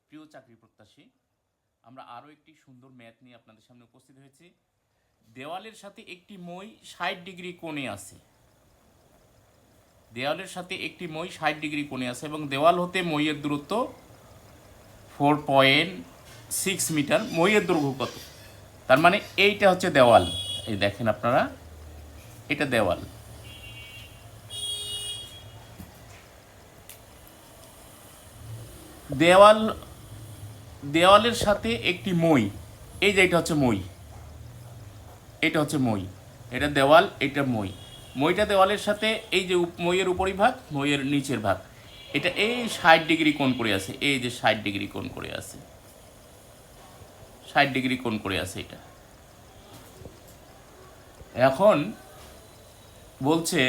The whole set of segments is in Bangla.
প্রিয় চাকরি প্রত্যাশী, আমরা আরও একটি সুন্দর ম্যাথ নিয়ে আপনাদের সামনে উপস্থিত হয়েছি। দেওয়ালের সাথে একটি মই 60 ডিগ্রি কোণে আছে। দেওয়ালের সাথে একটি মই 60 ডিগ্রি কোণে আছে এবং দেওয়াল হতে মইয়ের দূরত্ব 4.6 মিটার। মইয়ের দৈর্ঘ্য কত? তার মানে এইটা হচ্ছে দেওয়াল। এই দেখেন আপনারা, এটা দেওয়াল। দেওয়ালের সাথে একটি মই, এই যে এটা হচ্ছে মই, এটা হচ্ছে মই, এটা দেওয়াল, এটা মই। মইটা দেওয়ালের সাথে এই যে মইয়ের উপরিভাগ, মইয়ের নিচের ভাগ, এটা এই 60 ডিগ্রি কোণ করে আছে। এই যে 60 ডিগ্রি কোণ করে আছে, 60 ডিগ্রি কোণ করে আছে এটা। এখন বলছে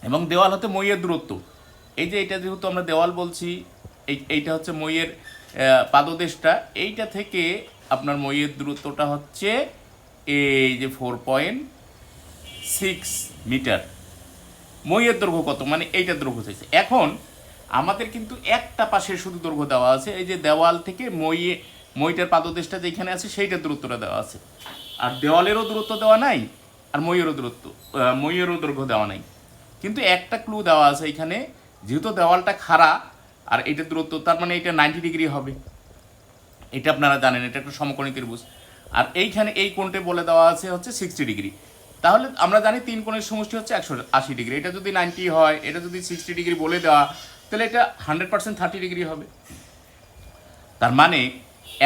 এবং দেওয়াল হতে মইয়ের দূরত্ব, এই যে এটা যেহেতু আমরা দেওয়াল বলছি, এইটা হচ্ছে মইয়ের পাদদেশটা, এইটা থেকে আপনার মইয়ের দূরত্বটা হচ্ছে এই যে 4.6 মিটার। মইয়ের দৈর্ঘ্য কত? মানে এইটা দৈর্ঘ্য চাইছে। এখন আমাদের কিন্তু একটা পাশের শুধু দৈর্ঘ্য দেওয়া আছে, এই যে দেওয়াল থেকে মইটার পাদদেশটা যেখানে আছে সেইটার দূরত্বটা দেওয়া আছে, আর দেওয়ালেরও দূরত্ব দেওয়া নাই, আর মইয়েরও দৈর্ঘ্য দেওয়া নাই। কিন্তু একটা ক্লু দেওয়া আছে এখানে, যেহেতু দেওয়ালটা খাড়া আর এইটার দূরত্ব, তার মানে এটা 90 ডিগ্রি হবে। এটা আপনারা জানেন, এটা একটা সমকোণী ত্রিভুজ। আর এইখানে এই কোণটা বলে দেওয়া আছে হচ্ছে 60 ডিগ্রি। তাহলে আমরা জানি তিন কোণের সমষ্টি হচ্ছে 180 ডিগ্রি। এটা যদি 90 হয়, এটা যদি 60 ডিগ্রি বলে দেওয়া, তাহলে এটা 100% 30 ডিগ্রি হবে। তার মানে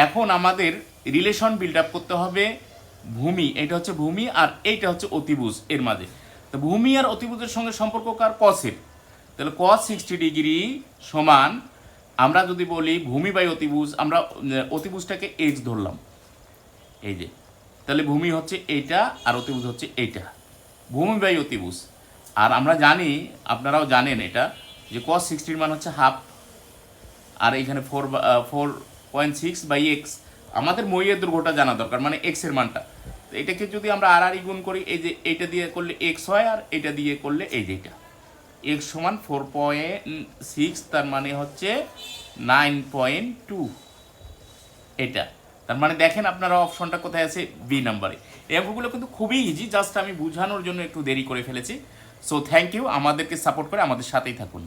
এখন আমাদের রিলেশন বিল্ড আপ করতে হবে ভূমি, এটা হচ্ছে ভূমি আর এইটা হচ্ছে অতিভুজ এর মাঝে। তো ভূমি আর অতিভুজের সঙ্গে সম্পর্ক কার? কসের। তাহলে cos 60 ডিগ্রি সমান, আমরা যদি বলি ভূমি বাই অতিভুজ, আমরা অতিভুজটাকে এক্স ধরলাম, এই যে, তাহলে ভূমি হচ্ছে এইটা আর অতিভুজ হচ্ছে এইটা, ভূমি বাই অতিভুজ। আর আমরা জানি, আপনারাও জানেন এটা, যে cos 60 মান হচ্ছে হাফ, আর এইখানে 4.6 বাই এক্স। আমাদের মইয়ের দৈর্ঘ্যটা জানা দরকার, মানে এক্স এর মানটা। তো এটাকে যদি আমরা আর গুণ করি, এই যে এইটা দিয়ে করলে এক্স হয়, আর এটা দিয়ে করলে এই যে এটা এক্স সমান 4.6, তার মানে হচ্ছে 9.2 এটা। তার মানে দেখেন আপনারা অপশনটা কোথায় আছে? বি নাম্বারে। এই অঙ্কগুলো কিন্তু খুবই ইজি, জাস্ট আমি বোঝানোর জন্য একটু দেরি করে ফেলেছি। সো থ্যাংক ইউ, আমাদেরকে সাপোর্ট করে আমাদের সাথেই থাকুন।